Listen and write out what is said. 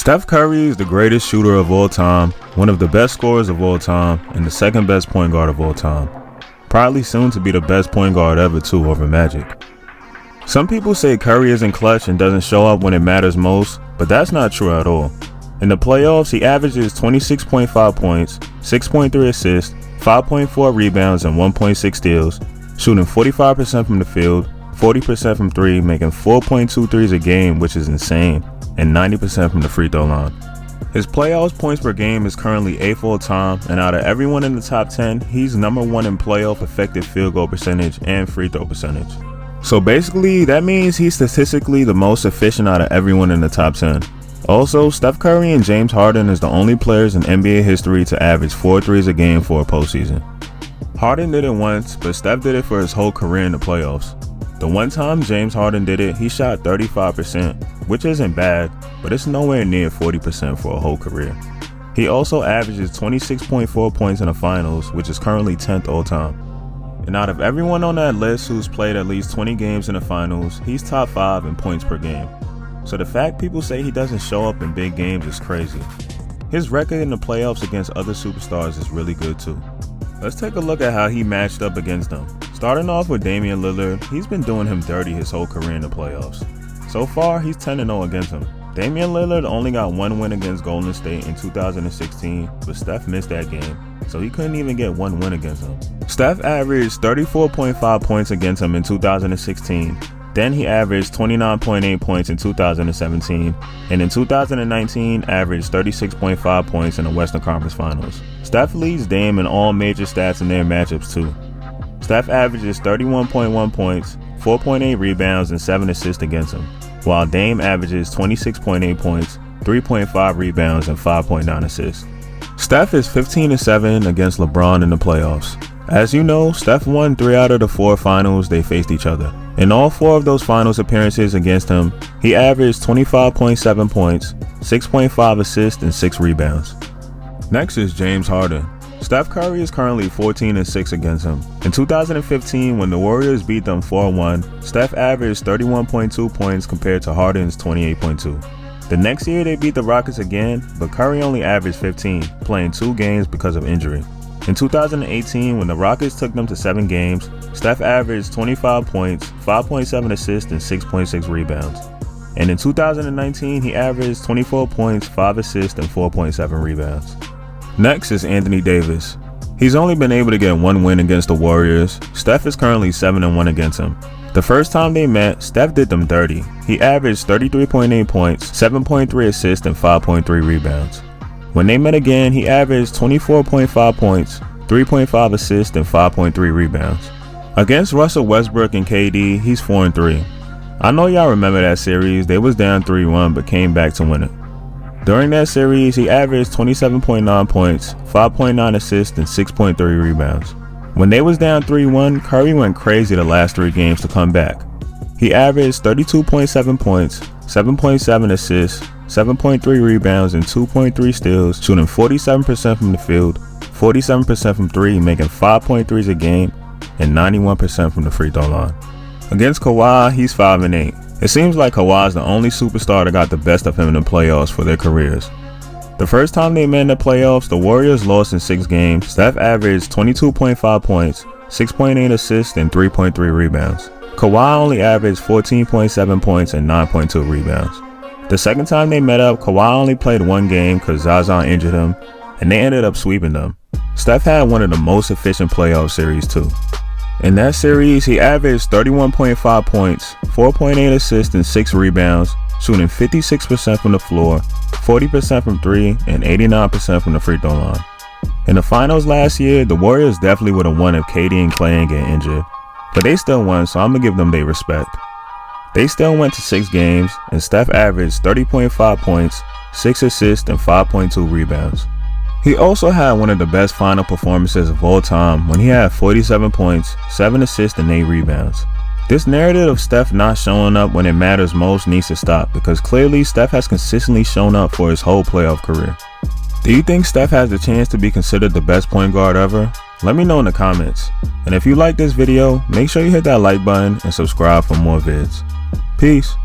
Steph Curry is the greatest shooter of all time, one of the best scorers of all time, and the second best point guard of all time. Probably soon to be the best point guard ever too, over Magic. Some people say Curry isn't clutch and doesn't show up when it matters most, but that's not true at all. In the playoffs, he averages 26.5 points, 6.3 assists, 5.4 rebounds, and 1.6 steals, shooting 45% from the field, 40% from 3, making 4.2 threes a game, which is insane, and 90% from the free throw line. His playoffs points per game is currently 8th all time, and out of everyone in the top 10, he's number 1 in playoff effective field goal percentage and free throw percentage. So basically, that means he's statistically the most efficient out of everyone in the top 10. Also, Steph Curry and James Harden is the only players in NBA history to average 4 threes a game for a postseason. Harden did it once, but Steph did it for his whole career in the playoffs. The one time James Harden did it, he shot 35%, which isn't bad, but it's nowhere near 40% for a whole career. He also averages 26.4 points in the finals, which is currently 10th all time. And out of everyone on that list who's played at least 20 games in the finals, he's top 5 in points per game. So the fact people say he doesn't show up in big games is crazy. His record in the playoffs against other superstars is really good too. Let's take a look at how he matched up against them. Starting off with Damian Lillard, he's been doing him dirty his whole career in the playoffs. So far, he's 10-0 against him. Damian Lillard only got one win against Golden State in 2016, but Steph missed that game, so he couldn't even get one win against him. Steph averaged 34.5 points against him in 2016. Then he averaged 29.8 points in 2017, and in 2019 averaged 36.5 points in the Western Conference Finals. Steph leads Dame in all major stats in their matchups too. Steph averages 31.1 points, 4.8 rebounds, and 7 assists against him, while Dame averages 26.8 points, 3.5 rebounds, and 5.9 assists. Steph is 15-7 against LeBron in the playoffs. As you know, Steph won 3 out of the 4 finals they faced each other. In all 4 of those finals appearances against him, he averaged 25.7 points, 6.5 assists, and 6 rebounds. Next is James Harden. Steph Curry is currently 14-6 against him. In 2015, when the Warriors beat them 4-1, Steph averaged 31.2 points compared to Harden's 28.2. The next year they beat the Rockets again, but Curry only averaged 15, playing 2 games because of injury. In 2018, when the Rockets took them to 7 games, Steph averaged 25 points, 5.7 assists, and 6.6 rebounds. And in 2019, he averaged 24 points, 5 assists, and 4.7 rebounds. Next is Anthony Davis. He's only been able to get 1 win against the Warriors. Steph is currently 7-1 against him. The first time they met, Steph did them dirty. He averaged 33.8 points, 7.3 assists, and 5.3 rebounds. When they met again, he averaged 24.5 points, 3.5 assists, and 5.3 rebounds. Against Russell Westbrook and KD, he's 4-3. I know y'all remember that series. They was down 3-1 but came back to win it. During that series, he averaged 27.9 points, 5.9 assists, and 6.3 rebounds. When they was down 3-1, Curry went crazy the last 3 games to come back. He averaged 32.7 points, 7.7 assists, 7.3 rebounds, and 2.3 steals, shooting 47% from the field, 47% from 3, making 5.3s a game, and 91% from the free throw line. Against Kawhi, he's 5-8. It seems like Kawhi's the only superstar that got the best of him in the playoffs for their careers. The first time they met in the playoffs, the Warriors lost in 6 games. Steph averaged 22.5 points, 6.8 assists, and 3.3 rebounds. Kawhi only averaged 14.7 points and 9.2 rebounds. The second time they met up, Kawhi only played 1 game because Zaza injured him, and they ended up sweeping them. Steph had one of the most efficient playoff series too. In that series, he averaged 31.5 points, 4.8 assists, and 6 rebounds, shooting 56% from the floor, 40% from 3, and 89% from the free throw line. In the finals last year, the Warriors definitely would have won if KD and Klay didn't get injured, but they still won, so I'm going to give them their respect. They still went to 6 games, and Steph averaged 30.5 points, 6 assists, and 5.2 rebounds. He also had one of the best final performances of all time when he had 47 points, 7 assists, and 8 rebounds. This narrative of Steph not showing up when it matters most needs to stop, because clearly Steph has consistently shown up for his whole playoff career. Do you think Steph has the chance to be considered the best point guard ever? Let me know in the comments. And if you like this video, make sure you hit that like button and subscribe for more vids. Peace.